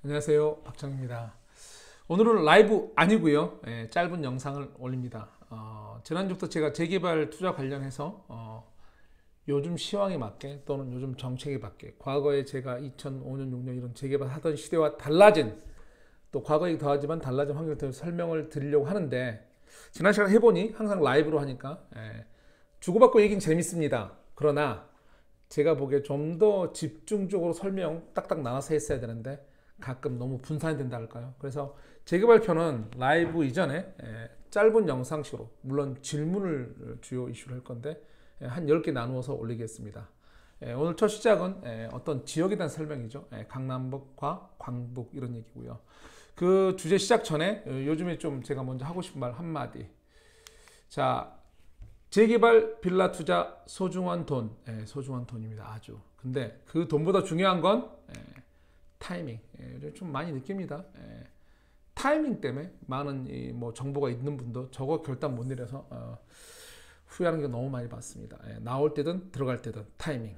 안녕하세요, 박정입니다. 오늘은 라이브 아니고요. 짧은 영상을 올립니다. 지난주부터 제가 재개발 투자 관련해서 요즘 시황에 맞게 또는 요즘 정책에 맞게 과거에 제가 2005년, 6년 이런 재개발 하던 시대와 달라진, 또 과거에 더하지만 달라진 환경에 대해서 설명을 드리려고 하는데, 지난 시간 해보니 항상 라이브로 하니까 주고받고 얘기는 재밌습니다. 그러나 제가 보기에 좀 더 집중적으로 설명 딱딱 나눠서 했어야 되는데 가끔 너무 분산이 된다 할까요? 그래서 재개발편은 라이브 이전에 짧은 영상식으로, 물론 질문을 주요 이슈로 할 건데 한 10개 나누어서 올리겠습니다. 오늘 첫 시작은 어떤 지역에 대한 설명이죠. 강남북과 광북 이런 얘기고요. 그 주제 시작 전에 요즘에 좀 제가 먼저 하고 싶은 말 한마디. 자, 재개발 빌라 투자 소중한 돈, 소중한 돈입니다. 아주. 근데 그 돈보다 중요한 건 타이밍. 좀 많이 느낍니다. 타이밍 때문에 많은 뭐 정보가 있는 분도 저거 결단 못 내려서 후회하는 게 너무 많이 봤습니다. 나올 때든 들어갈 때든 타이밍.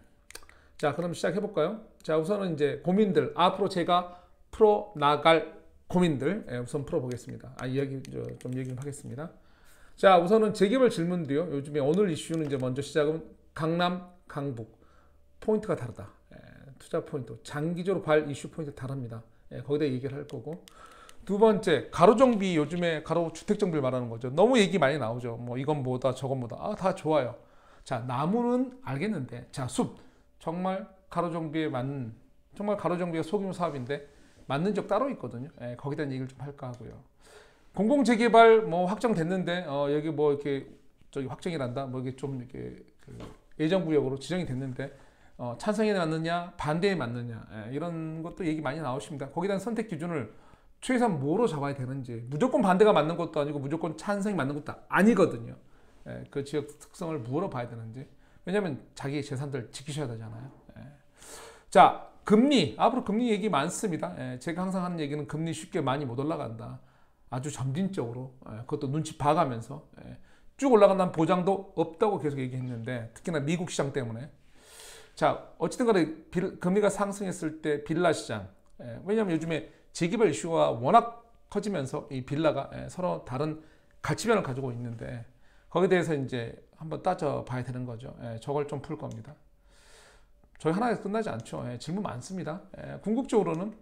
자, 그럼 시작해 볼까요? 자, 우선은 이제 고민들, 앞으로 제가 풀어 나갈 고민들 우선 풀어 보겠습니다. 이야기 좀 얘기 좀 하겠습니다. 자, 우선은 재개발 질문들이요. 요즘에 오늘 이슈는 이제 먼저 시작은 강남, 강북 포인트가 다르다. 투자 포인트, 장기적으로 발 이슈 포인트 다릅니다. 거기다 얘기를 할 거고. 두 번째, 가로정비, 요즘에 가로 주택정비를 말하는 거죠. 너무 얘기 많이 나오죠. 뭐 이건 뭐다, 저건 뭐다. 다 좋아요. 자, 나무는 알겠는데, 자, 숲 정말 가로정비에 맞는, 정말 가로정비가 소규모 사업인데 맞는 적 따로 있거든요. 거기에 대한 얘기를 좀 할까 하고요. 공공재개발 뭐 확정됐는데 여기 뭐 이렇게 저기 확정이란다 뭐 이게 좀 이렇게 그 예정구역으로 지정이 됐는데 찬성에 맞느냐 반대에 맞느냐 이런 것도 얘기 많이 나오십니다. 거기에 대한 선택 기준을 최소한 뭐로 잡아야 되는지, 무조건 반대가 맞는 것도 아니고 무조건 찬성이 맞는 것도 아니거든요. 그 지역 특성을 뭐로 봐야 되는지. 왜냐하면 자기 재산들 지키셔야 되잖아요. 자, 금리, 앞으로 금리 얘기 많습니다. 제가 항상 하는 얘기는 금리 쉽게 많이 못 올라간다. 아주 점진적으로, 그것도 눈치 봐가면서 쭉 올라간다는 보장도 없다고 계속 얘기했는데, 특히나 미국 시장 때문에. 자, 어쨌든 간에 금리가 상승했을 때 빌라 시장, 왜냐하면 요즘에 재개발 이슈가 워낙 커지면서 이 빌라가 서로 다른 가치관을 가지고 있는데, 거기에 대해서 이제 한번 따져봐야 되는 거죠. 저걸 좀 풀 겁니다. 저희 하나에서 끝나지 않죠. 질문 많습니다. 궁극적으로는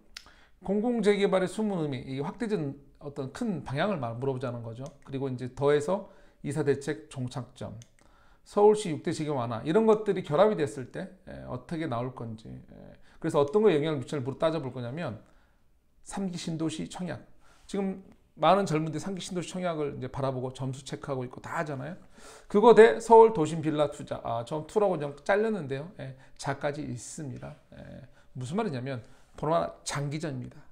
공공재개발의 숨은 의미, 이 확대된 어떤 큰 방향을 물어보자는 거죠. 그리고 이제 더해서 이사대책 종착점, 서울시 6대 지경 완화, 이런 것들이 결합이 됐을 때 어떻게 나올 건지, 그래서 어떤 거에 영향을 미치는지 따져볼 거냐면 3기 신도시 청약. 지금 많은 젊은이들이 3기 신도시 청약을 이제 바라보고 점수 체크하고 있고 다 하잖아요. 그거 대 서울 도심 빌라 투자. 좀 투라고 좀 잘렸는데요. 자까지 있습니다. 무슨 말이냐면 번호나 장기전입니다.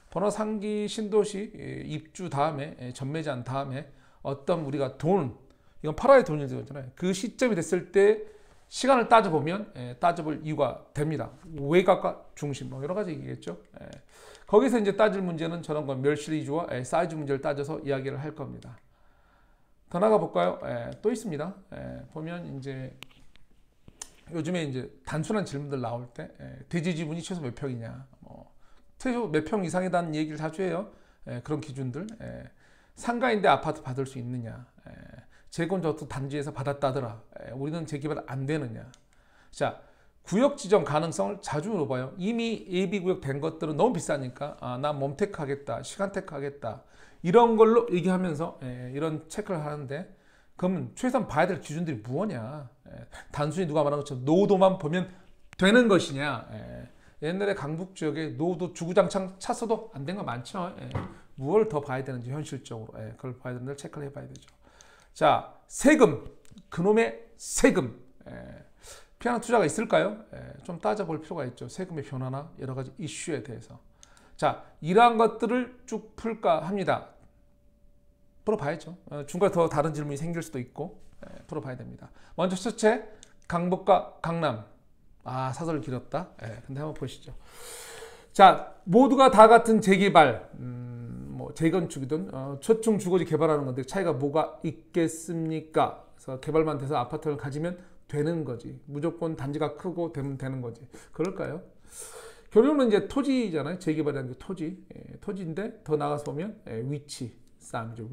번호 3기 신도시 입주 다음에 전매제한 다음에 어떤 우리가 돈, 이건 팔아야 돈이 되잖아요. 그 시점이 됐을 때 시간을 따져보면 따져볼 이유가 됩니다. 외곽과 중심 뭐 여러 가지 얘기겠죠. 거기서 이제 따질 문제는 저런 건 멸실이주와 사이즈 문제를 따져서 이야기를 할 겁니다. 더 나가 볼까요? 또 있습니다. 보면 이제 요즘에 이제 단순한 질문들 나올 때 대지 지분이 최소 몇 평이냐, 최소 몇 평 이상이라는 얘기를 자주 해요. 그런 기준들. 상가인데 아파트 받을 수 있느냐, 재건저도 단지에서 받았다더라, 우리는 재개발 안 되느냐. 자, 구역 지정 가능성을 자주 물어봐요. 이미 예비구역 된 것들은 너무 비싸니까 나 몸테크 하겠다, 시간테크 하겠다, 이런 걸로 얘기하면서 이런 체크를 하는데, 그러면 최소한 봐야 될 기준들이 무엇이냐. 단순히 누가 말한 것처럼 노도만 보면 되는 것이냐. 옛날에 강북 지역에 노도 주구장창 찼어도 안 된 거 많죠. 무엇을 더 봐야 되는지 현실적으로 그걸 봐야 되는데 체크를 해봐야 되죠. 자, 세금, 그놈의 세금. 피하는 투자가 있을까요? 좀 따져볼 필요가 있죠. 세금의 변화나 여러 가지 이슈에 대해서. 자, 이러한 것들을 쭉 풀까 합니다. 풀어봐야죠. 중간에 더 다른 질문이 생길 수도 있고 풀어봐야 됩니다. 먼저 첫째, 강북과 강남. 사설 길었다. 근데 한번 보시죠. 자, 모두가 다 같은 재개발, 뭐 재건축이든 초층 주거지 개발하는 건데 차이가 뭐가 있겠습니까? 그래서 개발만 돼서 아파트를 가지면 되는 거지. 무조건 단지가 크고 되면 되는 거지. 그럴까요? 결론은 이제 토지잖아요. 재개발이라는 게 토지. 토지인데 더 나가서 보면 위치, 싸움이죠.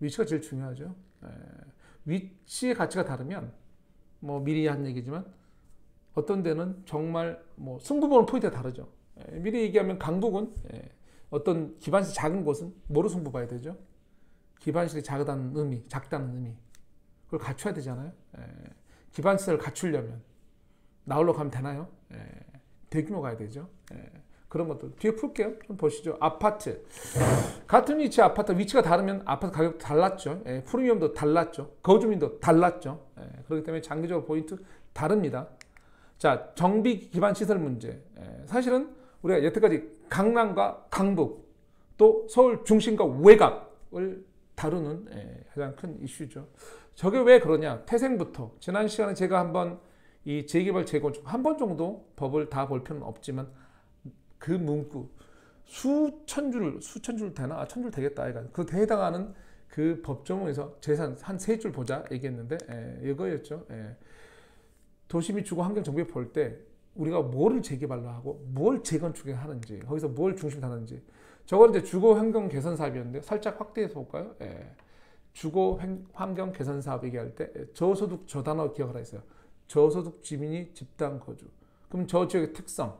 위치가 제일 중요하죠. 위치의 가치가 다르면 뭐 미리 한 얘기지만 어떤 데는 정말 뭐 승부 보는 포인트가 다르죠. 미리 얘기하면 강북은 어떤 기반시 작은 곳은 뭐로 승부 봐야 되죠? 기반시설이 작다는 의미, 그걸 갖춰야 되잖아요. 기반시설을 갖추려면 나홀로 가면 되나요? 대규모 가야 되죠. 그런 것들 뒤에 풀게요. 좀 보시죠. 아파트 같은 위치 아파트 위치가 다르면 아파트 가격도 달랐죠. 프리미엄도 달랐죠. 거주민도 달랐죠. 그렇기 때문에 장기적으로 포인트 다릅니다. 자, 정비 기반 시설 문제. 사실은 우리가 여태까지 강남과 강북 또 서울 중심과 외곽을 다루는 가장 큰 이슈죠. 저게 왜 그러냐? 태생부터 지난 시간에 제가 한번 이 재개발 재건축 한 번 정도 법을 다 볼 필요는 없지만 그 문구 수천 줄 되나? 천 줄 되겠다. 그 해당하는 그 법조문에서 재산 한 세 줄 보자 얘기했는데 이거였죠. 도시 및 주거 환경 정비를 볼 때 우리가 뭐를 재개발로 하고 뭘 재건축에 하는지 거기서 뭘 중심 하는지 저건 이제 주거 환경 개선 사업이었는데 살짝 확대해서 볼까요? 주거 환경 개선 사업 얘기할 때 저소득 저 단어 기억하라 했어요. 저소득 주민이 집단 거주. 그럼 저 지역의 특성.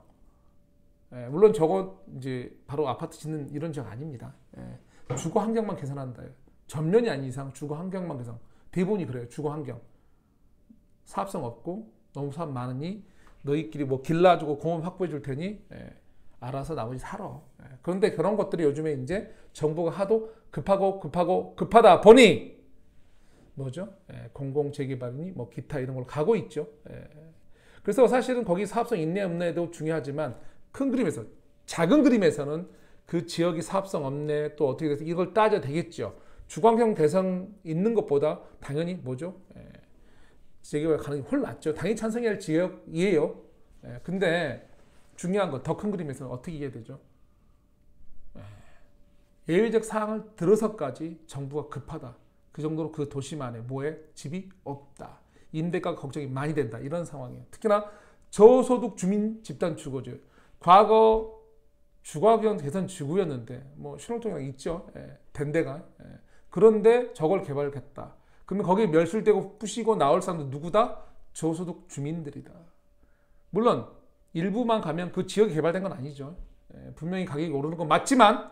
물론 저거 이제 바로 아파트 짓는 이런 지역 아닙니다. 주거 환경만 개선한다. 전면이 아닌 이상 주거 환경만 개선. 대부분이 그래요. 주거 환경. 사업성 없고 너무 사업 많으니 너희끼리 뭐 길러주고 공원 확보해 줄 테니 알아서 나머지 살아. 그런데 그런 것들이 요즘에 이제 정부가 하도 급하다 보니 뭐죠? 공공 재개발이니 뭐 기타 이런 걸 가고 있죠. 그래서 사실은 거기 사업성 있네 없네도 중요하지만 큰 그림에서 작은 그림에서는 그 지역이 사업성 없네 또 어떻게 돼서 이걸 따져야 되겠죠. 주거환경 개선 있는 것보다 당연히 뭐죠? 재개발 가능성이 훨씬 낮죠. 당연히 찬성해야 할 지역이에요. 근데 중요한 건 더 큰 그림에서는 어떻게 이해야 되죠? 예외적 사항을 들어서까지 정부가 급하다. 그 정도로 그 도시만에 뭐에 집이 없다. 임대가 걱정이 많이 된다. 이런 상황이에요. 특히나 저소득 주민 집단 주거죠. 과거 주거환경 개선 지구였는데 뭐 신혼동이랑 있죠. 된 데가. 그런데 저걸 개발했다. 그러면 거기에 멸실되고 부시고 나올 사람도 누구다? 저소득 주민들이다. 물론 일부만 가면 그 지역이 개발된 건 아니죠. 분명히 가격이 오르는 건 맞지만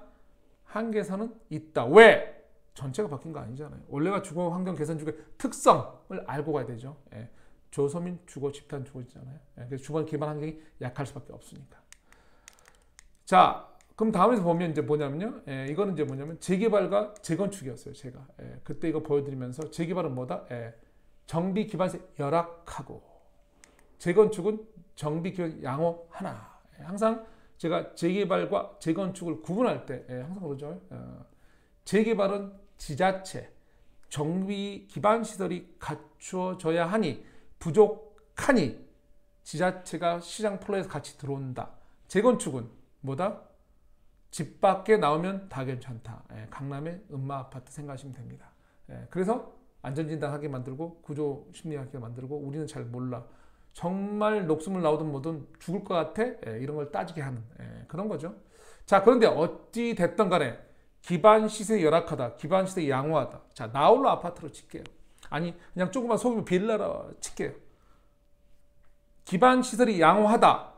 한계선은 있다. 왜? 전체가 바뀐 거 아니잖아요. 원래가 주거 환경 개선 주거의 특성을 알고 가야 되죠. 저소민 주거 집단 주거잖아요. 그래서 주거 기반 환경이 약할 수밖에 없으니까. 자, 그럼 다음에서 보면 이제 뭐냐면요. 이거는 이제 뭐냐면 재개발과 재건축이었어요. 제가 그때 이거 보여드리면서 재개발은 뭐다? 정비 기반세 열악하고 재건축은 정비 기반 양호 하나. 항상 제가 재개발과 재건축을 구분할 때 항상 그러죠. 재개발은 지자체 정비 기반 시설이 갖추어져야 하니 부족하니 지자체가 시장 플로에서 같이 들어온다. 재건축은 뭐다? 집 밖에 나오면 다 괜찮다. 강남의 음마 아파트 생각하시면 됩니다. 그래서 안전진단하게 만들고 구조 심리하게 만들고 우리는 잘 몰라. 정말 녹수물 나오든 뭐든 죽을 것 같아. 이런 걸 따지게 하는 그런 거죠. 자, 그런데 어찌 됐든 간에 기반 시설이 열악하다. 기반 시설이 양호하다. 자, 나홀로 아파트로 칠게요. 아니 그냥 조그만 소규모 빌라로 칠게요. 기반 시설이 양호하다.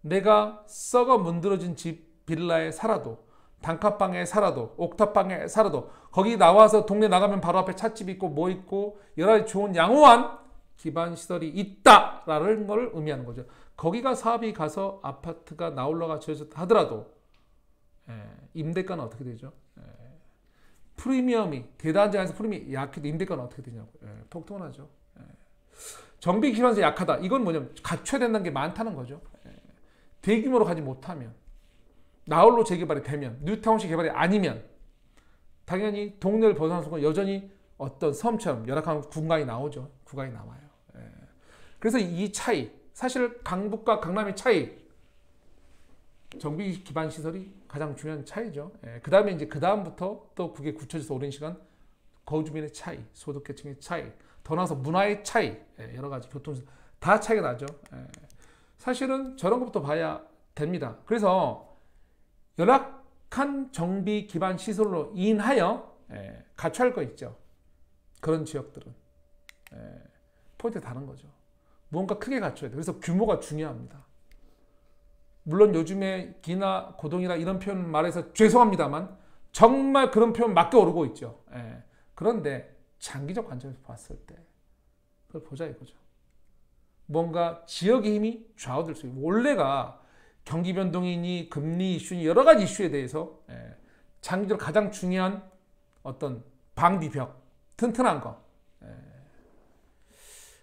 내가 썩어 문드러진 집 빌라에 살아도 단칸방에 살아도 옥탑방에 살아도 거기 나와서 동네 나가면 바로 앞에 찻집 있고 뭐 있고 여러 가지 좋은 양호한 기반 시설이 있다라는 걸 의미하는 거죠. 거기가 사업이 가서 아파트가 나홀로가 지어졌다 하더라도 임대가는 어떻게 되죠? 프리미엄이 대단지 않아서 프리미엄이 약해도 임대가는 어떻게 되냐고. 폭등하죠. 정비 기반에서 약하다. 이건 뭐냐면 갖춰야 된다는 게 많다는 거죠. 대규모로 가지 못하면 나홀로 재개발이 되면 뉴타운식 개발이 아니면 당연히 동네를 벗어난 순간 여전히 어떤 섬처럼 열악한 구간이 나오죠. 구간이 나와요. 그래서 이 차이 사실 강북과 강남의 차이 정비 기반 시설이 가장 중요한 차이죠. 그 다음에 이제 그 다음부터 또 그게 굳혀져서 오랜 시간 거주민의 차이, 소득계층의 차이, 더 나아가서 문화의 차이, 여러 가지 교통 다 차이가 나죠. 사실은 저런 것부터 봐야 됩니다. 그래서 열악한 정비 기반 시설로 인하여 갖춰야 할 거 있죠. 그런 지역들은 포인트가 다른 거죠. 무언가 크게 갖춰야 돼요. 그래서 규모가 중요합니다. 물론 요즘에 기나 고동이나 이런 표현 말해서 죄송합니다만 정말 그런 표현 맞게 오르고 있죠. 그런데 장기적 관점에서 봤을 때 그걸 보자 이거죠. 뭔가 지역의 힘이 좌우될 수 있고, 원래가 경기 변동이니 금리 이슈니 여러 가지 이슈에 대해서 장기적으로 가장 중요한 어떤 방비벽, 튼튼한 거,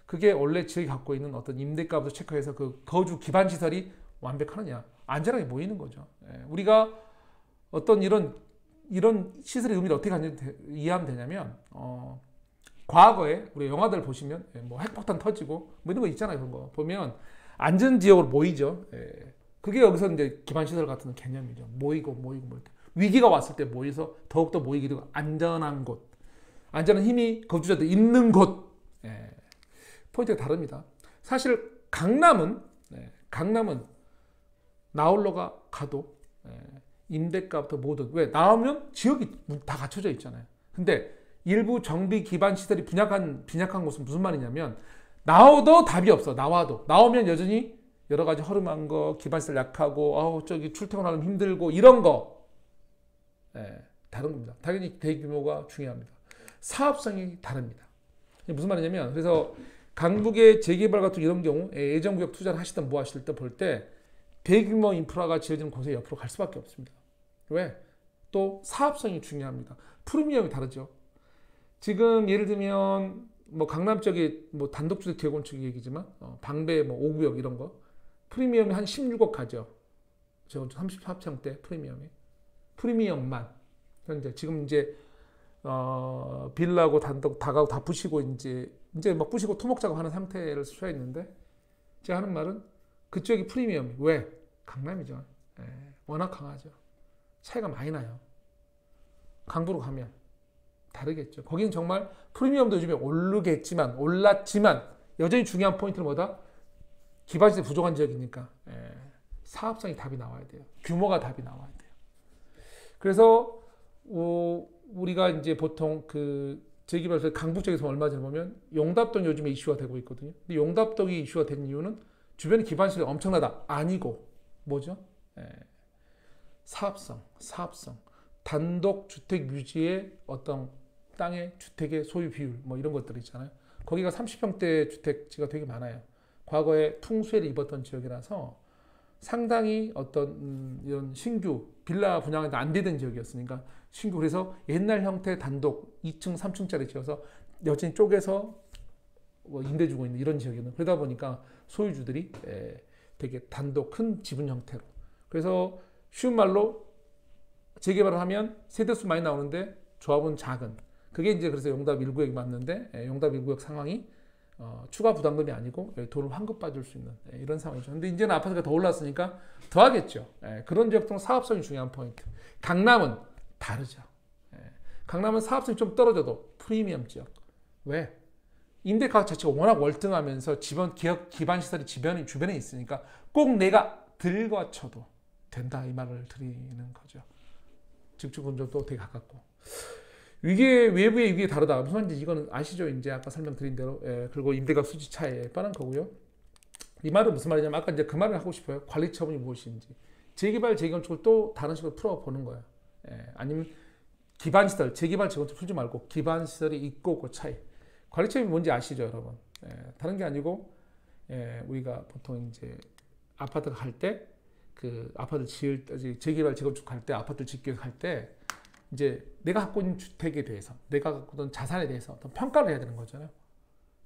그게 원래 지역이 갖고 있는 어떤 임대가부터 체크해서 그 거주 기반 시설이 완벽하느냐, 안전하게 모이는 거죠. 우리가 어떤 이런 시설의 의미를 어떻게 이해하면 되냐면, 과거에 우리 영화들 보시면 뭐 핵폭탄 터지고 뭐 이런 거 있잖아요. 그런 거 보면 안전 지역으로 모이죠. 그게 여기서 이제 기반 시설 같은 개념이죠. 모이고 위기가 왔을 때 모여서 더욱더 모이게 되고 안전한 곳, 안전한 힘이 거주자들 있는 곳. 포인트가 다릅니다. 사실 강남은 나홀로가 가도 임대가부터 모든, 왜 나오면 지역이 다 갖춰져 있잖아요. 근데 일부 정비 기반 시설이 빈약한 곳은 무슨 말이냐면, 나와도 답이 없어. 나오면 여전히 여러 가지 허름한 거, 기반 시설 약하고, 저기 출퇴근하면 힘들고 이런 거, 다른 겁니다. 당연히 대규모가 중요합니다. 사업성이 다릅니다. 무슨 말이냐면, 그래서 강북의 재개발 같은 이런 경우 예정구역 투자를 하시든 뭐 하실 때 볼 때 대규모 인프라가 지어지는 곳에 옆으로 갈 수밖에 없습니다. 왜? 또 사업성이 중요합니다. 프리미엄이 다르죠. 지금 예를 들면 뭐 강남 쪽에 뭐 단독주택 재건축 얘기지만 방배 뭐 5구역 이런 거 프리미엄이 한 16억 가죠. 재건축 34평대 프리미엄만 현재 지금 이제 빌라고 단독 다가고 다 부시고 이제 막 부시고 토목 작업하는 상태를 처해 있는데, 제가 하는 말은 그쪽이 프리미엄이 왜? 강남이죠. 워낙 강하죠. 차이가 많이 나요. 강부로 가면 다르겠죠. 거기는 정말 프리미엄도 요즘에 올랐지만 여전히 중요한 포인트는 뭐다? 기반시설 부족한 지역이니까 사업성이 답이 나와야 돼요. 규모가 답이 나와야 돼요. 그래서 우리가 이제 보통 그 재개발에서 강북 쪽에서 얼마 전에 보면 용답동 요즘에 이슈가 되고 있거든요. 근데 용답동이 이슈가 된 이유는 주변에 기반시설이 엄청나다 아니고 뭐죠? 사업성. 단독 주택 유지의 어떤 땅의 주택의 소유 비율 뭐 이런 것들 있잖아요. 거기가 30평대 주택지가 되게 많아요. 과거에 풍수해를 입었던 지역이라서 상당히 어떤 이런 신규 빌라 분양이 안 되던 지역이었으니까 신규, 그래서 옛날 형태 단독 2층 3층짜리 지어서 여전히 쪼개서 임대 주고 있는 이런 지역이었는데, 그러다 보니까 소유주들이 되게 단독 큰 지분 형태로, 그래서 쉬운 말로 재개발을 하면 세대수 많이 나오는데 조합은 작은, 그게 이제 그래서 용답 1구역이 맞는데 용답 1구역 상황이 추가 부담금이 아니고 돈을 환급받을 수 있는 이런 상황이죠. 근데 이제는 아파트가 더 올랐으니까 더 하겠죠. 그런 지역들은 사업성이 중요한 포인트. 강남은 다르죠. 강남은 사업성이 좀 떨어져도 프리미엄 지역. 왜? 임대가 자체가 워낙 월등하면서 기업 기반 시설이 주변에 있으니까 꼭 내가 들거쳐도 된다, 이 말을 드리는 거죠. 직주근접도 되게 가깝고. 외부의 위기에 다르다. 무슨 말인지 이거는 아시죠? 이제 아까 설명드린 대로. 그리고 임대값 수지 차이에 뻔한 거고요. 이 말은 무슨 말이냐면, 아까 이제 그 말을 하고 싶어요. 관리 처분이 무엇인지. 재개발, 재건축을 또 다른 식으로 풀어보는 거예요. 아니면 기반시설, 재개발, 재건축 풀지 말고 기반시설이 있고 없고 차이. 관리 처분이 뭔지 아시죠, 여러분? 다른 게 아니고, 우리가 보통 이제 아파트 갈 때, 그 아파트 재개발, 재건축 할 때, 아파트 짓기 할 때, 이제 내가 갖고 있는 주택에 대해서, 내가 갖고 있는 자산에 대해서 어떤 평가를 해야 되는 거잖아요.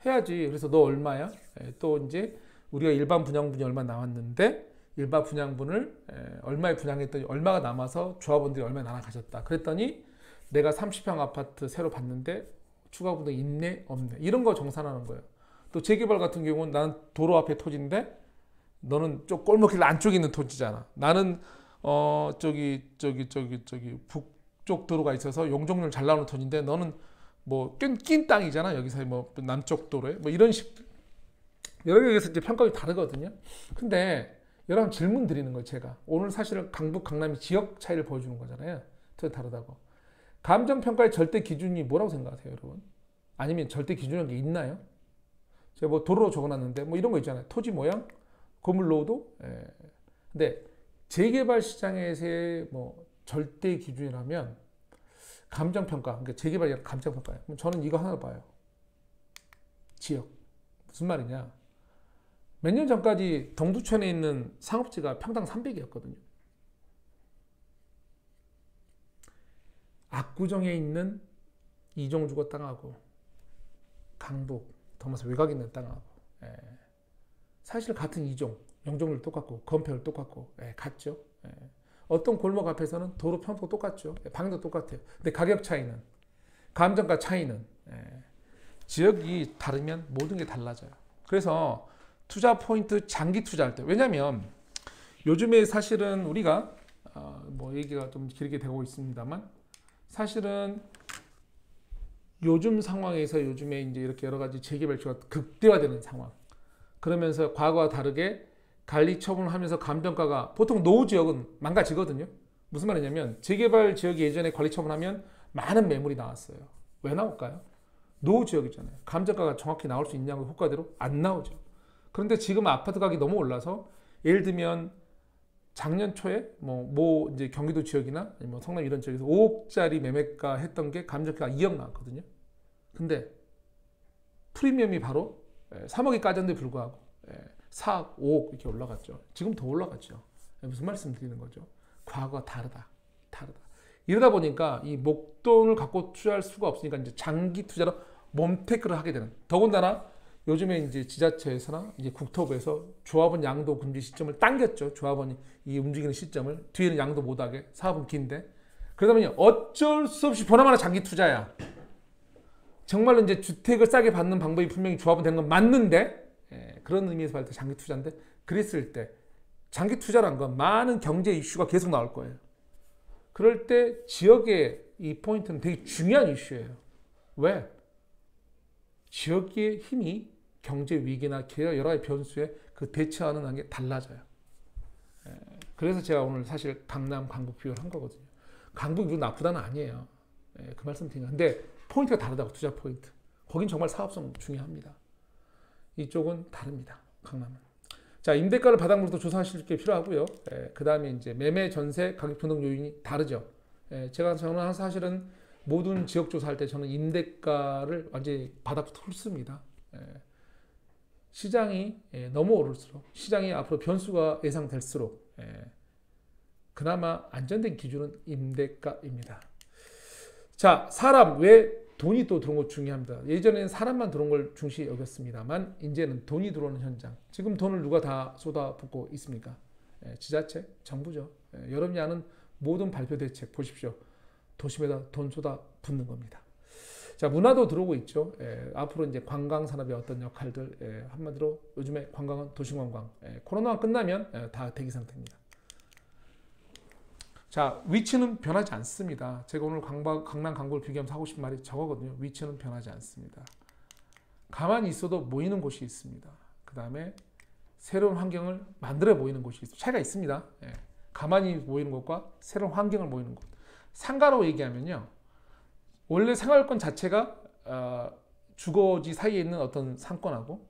해야지. 그래서 너 얼마야? 또 이제 우리가 일반 분양분이 얼마 나왔는데, 일반 분양분을 얼마에 분양했더니 얼마가 남아서 조합원들이 얼마에 나눠 가졌다. 그랬더니 내가 30평 아파트 새로 봤는데 추가 분양이 있네 없네, 이런 거 정산하는 거예요. 또 재개발 같은 경우는 나는 도로 앞에 토지인데 너는 쪽 골목길 안쪽에 있는 토지잖아. 나는 저기 북쪽 도로가 있어서 용적률 잘 나오는 토지인데 너는 뭐 낀 땅이잖아. 여기서 뭐 남쪽 도로에 뭐 이런 식 여러 개에서 이제 평가가 다르거든요. 근데 여러분 질문 드리는 거예요, 제가. 오늘 사실은 강북, 강남이 지역 차이를 보여주는 거잖아요. 더 다르다고. 감정평가의 절대 기준이 뭐라고 생각하세요, 여러분? 아니면 절대 기준이라는 게 있나요? 제가 뭐 도로로 적어놨는데 뭐 이런 거 있잖아요. 토지 모양, 건물 노후도. 예. 근데 재개발 시장에서의 뭐 절대 기준이라면 감정평가, 그러니까 재개발이 감정평가예요. 저는 이거 하나 봐요. 지역. 무슨 말이냐? 몇 년 전까지 동두천에 있는 상업지가 평당 300이었거든요. 압구정에 있는 이종주거 땅하고 강북, 더마서 외곽에 있는 땅하고 사실 같은 이종, 영종률 똑같고 건폐율 똑같고 같죠. 어떤 골목 앞에서는 도로 편법 똑같죠. 방도 똑같아요. 근데 가격 차이는, 감정가 차이는 지역이 다르면 모든 게 달라져요. 그래서 투자 포인트 장기 투자할 때, 왜냐면 요즘에 사실은 우리가 뭐 얘기가 좀 길게 되고 있습니다만 사실은 요즘 상황에서 요즘에 이제 이렇게 여러 가지 재개발주가 극대화되는 상황. 그러면서 과거와 다르게 관리 처분을 하면서 감정가가 보통 노후 지역은 망가지거든요. 무슨 말이냐면 재개발 지역이 예전에 관리 처분하면 많은 매물이 나왔어요. 왜 나올까요? 노후 지역이잖아요. 감정가가 정확히 나올 수 있냐고 효과대로 안 나오죠. 그런데 지금 아파트 가격이 너무 올라서 예를 들면 작년 초에 뭐 이제 경기도 지역이나 뭐 성남 이런 지역에서 5억짜리 매매가 했던 게 감정가가 2억 나왔거든요. 근데 프리미엄이 바로 3억이 까졌는데 불구하고 4억, 5억 이렇게 올라갔죠. 지금 더 올라갔죠. 무슨 말씀 드리는 거죠? 과거가 다르다. 이러다 보니까 이 목돈을 갖고 투자할 수가 없으니까 이제 장기 투자로 몸테크를 하게 되는. 더군다나 요즘에 이제 지자체에서나 이제 국토부에서 조합원 양도 금지 시점을 당겼죠. 조합원이 이 움직이는 시점을 뒤에는 양도 못하게 사업은 긴데 그러다 보니 어쩔 수 없이 보나마나 장기 투자야. 정말로 이제 주택을 싸게 받는 방법이 분명히 조합은 되는 건 맞는데 그런 의미에서 봤을 때 장기 투자인데 그랬을 때 장기 투자란 건 많은 경제 이슈가 계속 나올 거예요. 그럴 때 지역의 이 포인트는 되게 중요한 이슈예요. 왜? 지역의 힘이 경제 위기나 여러 가지 변수에 그 대처하는 게 달라져요. 그래서 제가 오늘 사실 강남, 강북 비교를 한 거거든요. 강북이 나쁘다는 아니에요. 그 말씀 드리는 근데 포인트가 다르다고, 투자 포인트. 거긴 정말 사업성 중요합니다. 이쪽은 다릅니다. 강남은. 자, 임대가를 바닥으로 조사하실 게 필요하고요. 그 다음에 이제 매매, 전세, 가격 변동 요인이 다르죠. 저는 사실은 모든 지역 조사할 때 저는 임대가를 완전히 바닥부터 훑습니다. 시장이 너무 오를수록, 시장이 앞으로 변수가 예상될수록 그나마 안전된 기준은 임대가입니다. 자, 사람, 왜 돈이 또 들어온 거 중요합니다. 예전에는 사람만 들어온 걸 중시 여겼습니다만 이제는 돈이 들어오는 현장. 지금 돈을 누가 다 쏟아붓고 있습니까? 지자체, 정부죠. 여러분이 아는 모든 발표 대책 보십시오. 도심에다 돈 쏟아붓는 겁니다. 자, 문화도 들어오고 있죠. 앞으로 이제 관광 산업의 어떤 역할들, 한마디로 요즘에 관광은 도시관광. 코로나가 끝나면 다 대기 상태입니다. 자, 위치는 변하지 않습니다. 제가 오늘 강남, 강북을 비교하면서 하고 싶은 말이 저거거든요. 위치는 변하지 않습니다. 가만히 있어도 모이는 곳이 있습니다. 그 다음에 새로운 환경을 만들어 모이는 곳이 있습니다. 차이가 있습니다. 가만히 모이는 곳과 새로운 환경을 모이는 곳. 상가로 얘기하면요. 원래 생활권 자체가 주거지 사이에 있는 어떤 상권하고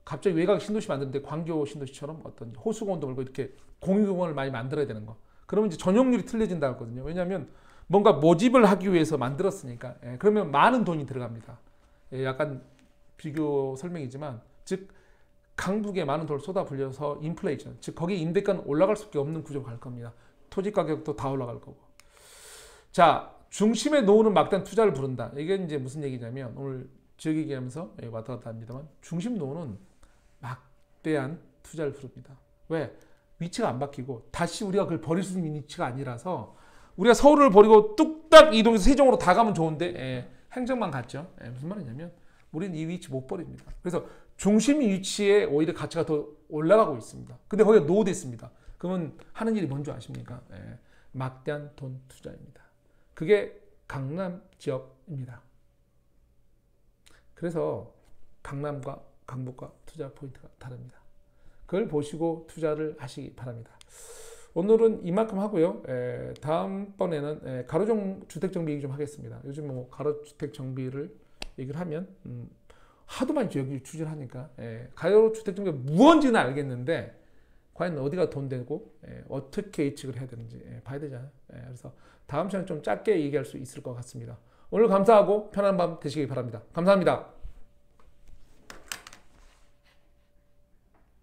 갑자기 외곽 신도시 만드는데 광교 신도시처럼 어떤 호수공원도 걸고 이렇게 공유공원을 많이 만들어야 되는 거. 그러면 이제 전용률이 틀려진다고 하거든요. 왜냐하면 뭔가 모집을 하기 위해서 만들었으니까. 그러면 많은 돈이 들어갑니다. 약간 비교 설명이지만 즉 강북에 많은 돈을 쏟아불려서 인플레이션, 즉 거기 임대가는 올라갈 수밖에 없는 구조가 갈 겁니다. 토지 가격도 다 올라갈 거고. 자, 중심에 놓는 막대한 투자를 부른다. 이게 이제 무슨 얘기냐면 오늘 지역 얘기하면서 왔다 갔다 합니다만 중심 놓는 막대한 투자를 부릅니다. 왜? 위치가 안 바뀌고 다시 우리가 그걸 버릴 수 있는 위치가 아니라서 우리가 서울을 버리고 뚝딱 이동해서 세종으로 다 가면 좋은데 행정만 갔죠. 무슨 말이냐면 우리는 이 위치 못 버립니다. 그래서 중심 위치에 오히려 가치가 더 올라가고 있습니다. 근데 거기가 노후됐습니다. 그러면 하는 일이 뭔지 아십니까? 막대한 돈 투자입니다. 그게 강남 지역입니다. 그래서 강남과 강북과 투자 포인트가 다릅니다. 그걸 보시고 투자를 하시기 바랍니다. 오늘은 이만큼 하고요. 다음번에는 가로주택 정비 얘기 좀 하겠습니다. 요즘 뭐 가로주택 정비를 얘기를 하면 하도 많이 여기 추진을 하니까 가로주택 정비가 무언지는 알겠는데 과연 어디가 돈 되고 어떻게 예측을 해야 되는지 봐야 되잖아요. 그래서 다음 시간에 좀 짧게 얘기할 수 있을 것 같습니다. 오늘 감사하고 편안한 밤 되시기 바랍니다. 감사합니다.